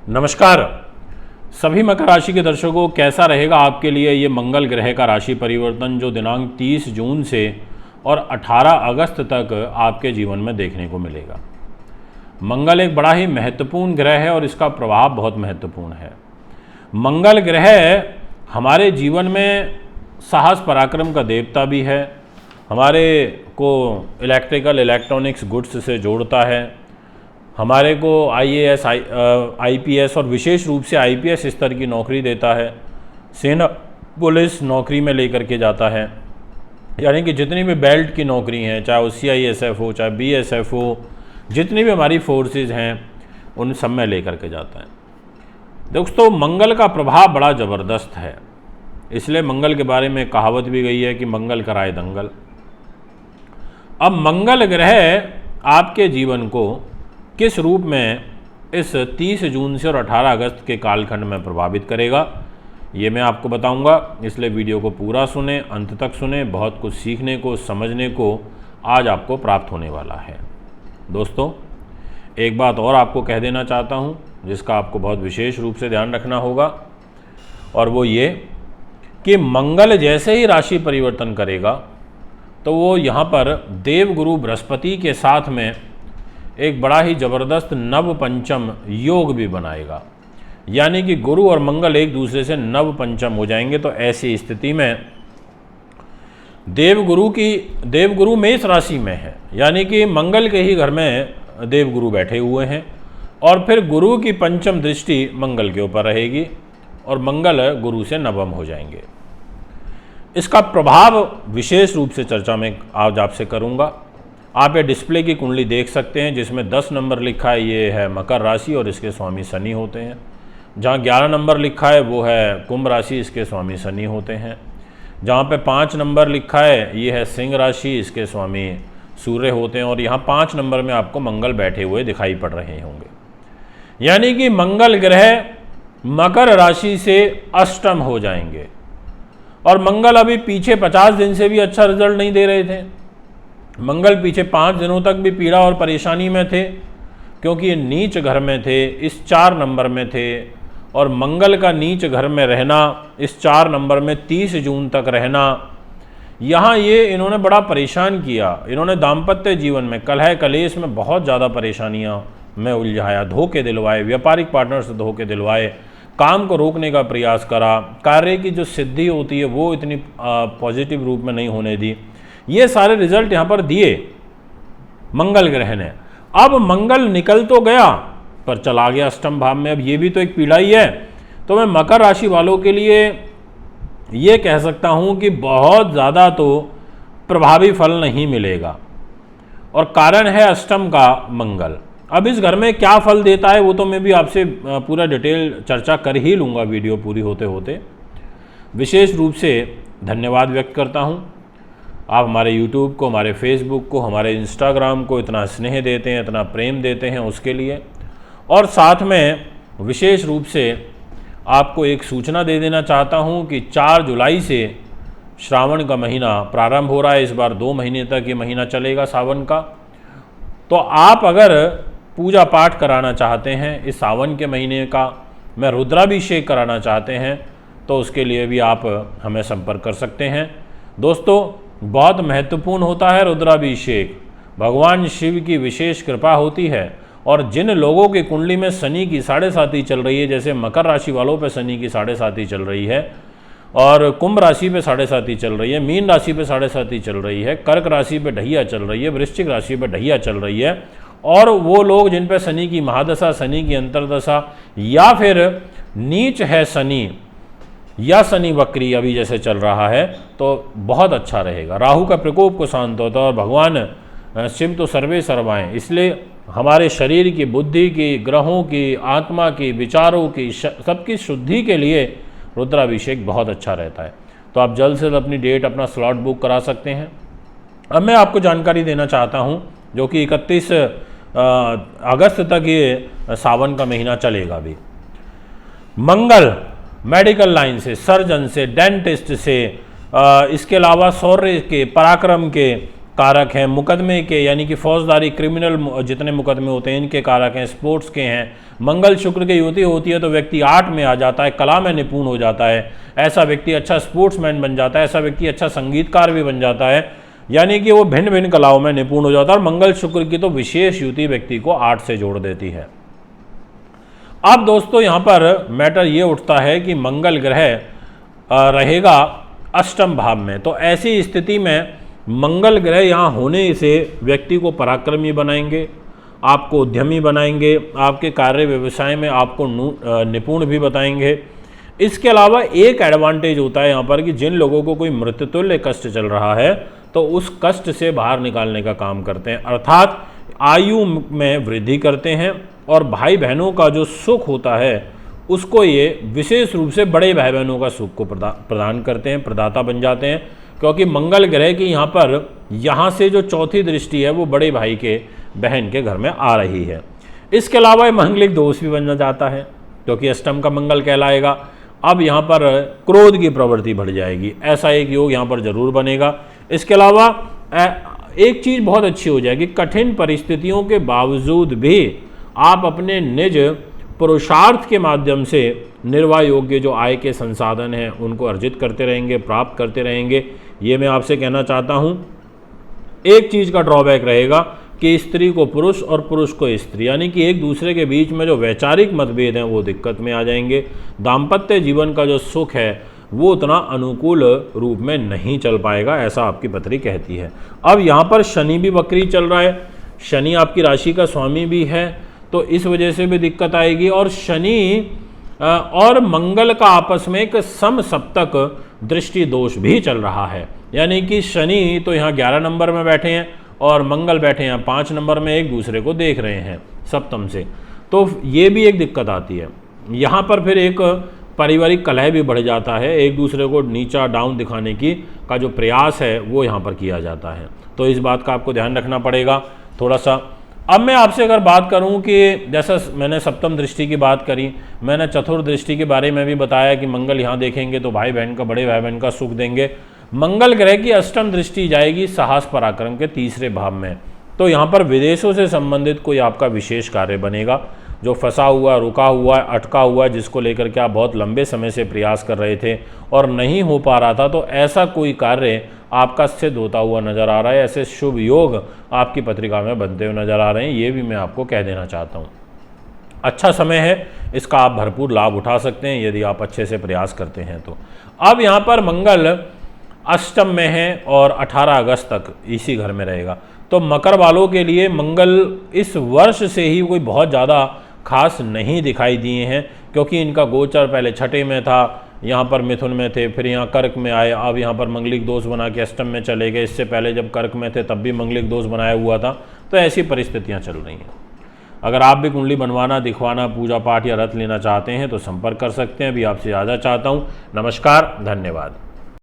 नमस्कार सभी मकर राशि के दर्शकों, कैसा रहेगा आपके लिए ये मंगल ग्रह का राशि परिवर्तन जो दिनांक 30 जून से और 18 अगस्त तक आपके जीवन में देखने को मिलेगा। मंगल एक बड़ा ही महत्वपूर्ण ग्रह है और इसका प्रभाव बहुत महत्वपूर्ण है। मंगल ग्रह हमारे जीवन में साहस पराक्रम का देवता भी है, हमारे को इलेक्ट्रिकल इलेक्ट्रॉनिक्स गुड्स से जोड़ता है, हमारे को IAS IPS और विशेष रूप से IPS स्तर की नौकरी देता है, सेना पुलिस नौकरी में लेकर के जाता है। यानी कि जितनी भी बेल्ट की नौकरी हैं, चाहे वो CISF हो, चाहे BSF हो, जितनी भी हमारी फोर्सेस हैं उन सब में लेकर के जाता है। दोस्तों, मंगल का प्रभाव बड़ा ज़बरदस्त है, इसलिए मंगल के बारे में कहावत भी गई है कि मंगल कराए दंगल। अब मंगल ग्रह आपके जीवन को किस रूप में इस 30 जून से और 18 अगस्त के कालखंड में प्रभावित करेगा, ये मैं आपको बताऊंगा। इसलिए वीडियो को पूरा सुने, अंत तक सुने, बहुत कुछ सीखने को, समझने को आज आपको प्राप्त होने वाला है। दोस्तों, एक बात और आपको कह देना चाहता हूँ जिसका आपको बहुत विशेष रूप से ध्यान रखना होगा, और वो ये कि मंगल जैसे ही राशि परिवर्तन करेगा तो वो यहाँ पर देवगुरु बृहस्पति के साथ में एक बड़ा ही ज़बरदस्त नव पंचम योग भी बनाएगा। यानी कि गुरु और मंगल एक दूसरे से नव पंचम हो जाएंगे। तो ऐसी स्थिति में देवगुरु मेष राशि में है, यानी कि मंगल के ही घर में देवगुरु बैठे हुए हैं, और फिर गुरु की पंचम दृष्टि मंगल के ऊपर रहेगी और मंगल गुरु से नवम हो जाएंगे। इसका प्रभाव विशेष रूप से चर्चा में आज आपसे करूंगा। आप ये डिस्प्ले की कुंडली देख सकते हैं जिसमें 10 नंबर लिखा है, ये है मकर राशि और इसके स्वामी शनि होते हैं। जहाँ 11 नंबर लिखा है वो है कुंभ राशि, इसके स्वामी शनि होते हैं। जहाँ पे 5 नंबर लिखा है ये है सिंह राशि, इसके स्वामी सूर्य होते हैं। और यहाँ 5 नंबर में आपको मंगल बैठे हुए दिखाई पड़ रहे होंगे। यानी कि मंगल ग्रह मकर राशि से अष्टम हो जाएंगे। और मंगल अभी पीछे 50 दिन से भी अच्छा रिजल्ट नहीं दे रहे थे। मंगल पीछे 5 दिनों तक भी पीड़ा और परेशानी में थे, क्योंकि ये नीच घर में थे, इस 4 नंबर में थे। और मंगल का नीच घर में रहना, इस 4 नंबर में 30 जून तक रहना, यहाँ ये इन्होंने बड़ा परेशान किया। इन्होंने दाम्पत्य जीवन में कलह कलेश में बहुत ज़्यादा परेशानियाँ में उलझाया, धोखे दिलवाए, व्यापारिक पार्टनर से धोखे दिलवाए, काम को रोकने का प्रयास करा, कार्य की जो सिद्धि होती है वो इतनी पॉजिटिव रूप में नहीं होने दी। ये सारे रिजल्ट यहाँ पर दिए मंगल ग्रह ने। अब मंगल निकल तो गया पर चला गया अष्टम भाव में। अब ये भी तो एक पीड़ा ही है। तो मैं मकर राशि वालों के लिए ये कह सकता हूँ कि बहुत ज़्यादा तो प्रभावी फल नहीं मिलेगा, और कारण है अष्टम का मंगल। अब इस घर में क्या फल देता है वो तो मैं भी आपसे पूरा डिटेल चर्चा कर ही लूँगा वीडियो पूरी होते होते। विशेष रूप से धन्यवाद व्यक्त करता हूँ, आप हमारे YouTube को, हमारे Facebook को, हमारे Instagram को इतना स्नेह देते हैं, इतना प्रेम देते हैं, उसके लिए। और साथ में विशेष रूप से आपको एक सूचना दे देना चाहता हूँ कि 4 जुलाई से श्रावण का महीना प्रारंभ हो रहा है। इस बार 2 महीने तक ये महीना चलेगा सावन का। तो आप अगर पूजा पाठ कराना चाहते हैं इस सावन के महीने का, मैं रुद्राभिषेक कराना चाहते हैं, तो उसके लिए भी आप हमें संपर्क कर सकते हैं। दोस्तों, बहुत महत्वपूर्ण होता है रुद्राभिषेक। भगवान शिव की विशेष कृपा होती है। और जिन लोगों की कुंडली में शनि की 7.5 चल रही है, जैसे मकर राशि वालों पे शनि की 7.5 चल रही है, और कुंभ राशि पे 7.5 चल रही है, मीन राशि पे 7.5 चल रही है, कर्क राशि पे ढैया चल रही है, वृश्चिक राशि पे ढैया चल रही है, और वो लोग जिन पे शनि की महादशा, शनि की अंतर्दशा, या फिर नीच है शनि, या शनि वक्री अभी जैसे चल रहा है, तो बहुत अच्छा रहेगा। राहु का प्रकोप को शांत होता है। और भगवान शिव तो सर्वे सर्वाएं, इसलिए हमारे शरीर की, बुद्धि की, ग्रहों की, आत्मा की, विचारों की, सबकी शुद्धि के लिए रुद्राभिषेक बहुत अच्छा रहता है। तो आप जल्द से जल्द अपनी डेट, अपना स्लॉट बुक करा सकते हैं। अब मैं आपको जानकारी देना चाहता हूं, जो कि 31 अगस्त तक ये सावन का महीना चलेगा। भी मंगल मेडिकल लाइन से, सर्जन से, डेंटिस्ट से, इसके अलावा शौर्य के, पराक्रम के, कारक हैं, मुकदमे के यानी कि फौजदारी क्रिमिनल जितने मुकदमे होते हैं इनके कारक हैं, स्पोर्ट्स के हैं। मंगल शुक्र की युति होती है तो व्यक्ति आर्ट में आ जाता है, कला में निपुण हो जाता है, ऐसा व्यक्ति अच्छा स्पोर्ट्समैन बन जाता है, ऐसा व्यक्ति अच्छा संगीतकार भी बन जाता है, यानी कि वो भिन्न भिन्न कलाओं में निपुण हो जाता है। और मंगल शुक्र की तो विशेष युति व्यक्ति को आर्ट से जोड़ देती है। अब दोस्तों यहाँ पर मैटर ये उठता है कि मंगल ग्रह रहेगा अष्टम भाव में, तो ऐसी स्थिति में मंगल ग्रह यहाँ होने से व्यक्ति को पराक्रमी बनाएंगे, आपको उद्यमी बनाएंगे, आपके कार्य व्यवसाय में आपको निपुण भी बताएंगे। इसके अलावा एक एडवांटेज होता है यहाँ पर कि जिन लोगों को कोई मृत्युतुल्य कष्ट चल रहा है तो उस कष्ट से बाहर निकालने का काम करते हैं, अर्थात आयु में वृद्धि करते हैं। और भाई बहनों का जो सुख होता है उसको ये विशेष रूप से बड़े भाई बहनों का सुख को प्रदान करते हैं, प्रदाता बन जाते हैं, क्योंकि मंगल ग्रह की यहाँ से जो चौथी दृष्टि है वो बड़े भाई के बहन के घर में आ रही है। इसके अलावा मांगलिक दोष भी बनना जाता है क्योंकि अष्टम का मंगल कहलाएगा। अब यहाँ पर क्रोध की प्रवृत्ति बढ़ जाएगी, ऐसा एक योग यहाँ पर जरूर बनेगा। इसके अलावा एक चीज़ बहुत अच्छी हो जाएगी, कठिन परिस्थितियों के बावजूद भी आप अपने निज पुरुषार्थ के माध्यम से निर्वाह योग्य जो आय के संसाधन हैं उनको अर्जित करते रहेंगे, प्राप्त करते रहेंगे। ये मैं आपसे कहना चाहता हूँ। एक चीज़ का ड्रॉबैक रहेगा कि स्त्री को पुरुष और पुरुष को स्त्री, यानी कि एक दूसरे के बीच में जो वैचारिक मतभेद हैं वो दिक्कत में आ जाएंगे। दाम्पत्य जीवन का जो सुख है वो उतना अनुकूल रूप में नहीं चल पाएगा, ऐसा आपकी पत्री कहती है। अब यहाँ पर शनि भी वक्री चल रहा है, शनि आपकी राशि का स्वामी भी है, तो इस वजह से भी दिक्कत आएगी। और शनि और मंगल का आपस में एक समसप्तक दृष्टि दोष भी चल रहा है, यानी कि शनि तो यहाँ 11 नंबर में बैठे हैं और मंगल बैठे हैं 5 नंबर में, एक दूसरे को देख रहे हैं सप्तम से, तो ये भी एक दिक्कत आती है। यहाँ पर फिर एक पारिवारिक कलह भी बढ़ जाता है, एक दूसरे को नीचा डाउन दिखाने की का जो प्रयास है वो यहाँ पर किया जाता है, तो इस बात का आपको ध्यान रखना पड़ेगा थोड़ा सा। अब मैं आपसे अगर बात करूं कि जैसा मैंने सप्तम दृष्टि की बात करी, मैंने चतुर्थ दृष्टि के बारे में भी बताया कि मंगल यहाँ देखेंगे तो भाई बहन का, बड़े भाई बहन का सुख देंगे। मंगल ग्रह की अष्टम दृष्टि जाएगी साहस पराक्रम के तीसरे भाव में, तो यहाँ पर विदेशों से संबंधित कोई आपका विशेष कार्य बनेगा जो फंसा हुआ, रुका हुआ, अटका हुआ, जिसको लेकर के आप बहुत लंबे समय से प्रयास कर रहे थे और नहीं हो पा रहा था, तो ऐसा कोई कार्य आपका सिद्ध होता हुआ नज़र आ रहा है। ऐसे शुभ योग आपकी पत्रिका में बनते हुए नज़र आ रहे हैं, ये भी मैं आपको कह देना चाहता हूँ। अच्छा समय है, इसका आप भरपूर लाभ उठा सकते हैं यदि आप अच्छे से प्रयास करते हैं तो। अब यहाँ पर मंगल अष्टम में है और 18 अगस्त तक इसी घर में रहेगा, तो मकर वालों के लिए मंगल इस वर्ष से ही कोई बहुत ज़्यादा खास नहीं दिखाई दिए हैं, क्योंकि इनका गोचर पहले छठे में था, यहाँ पर मिथुन में थे, फिर यहाँ कर्क में आए, अब यहाँ पर मंगलिक दोष बना के अष्टम में चले गए। इससे पहले जब कर्क में थे तब भी मंगलिक दोष बनाया हुआ था, तो ऐसी परिस्थितियाँ चल रही हैं। अगर आप भी कुंडली बनवाना, दिखवाना, पूजा पाठ या रत लेना चाहते हैं तो संपर्क कर सकते हैं। अभी आपसे ज़्यादा चाहता हूँ। नमस्कार, धन्यवाद।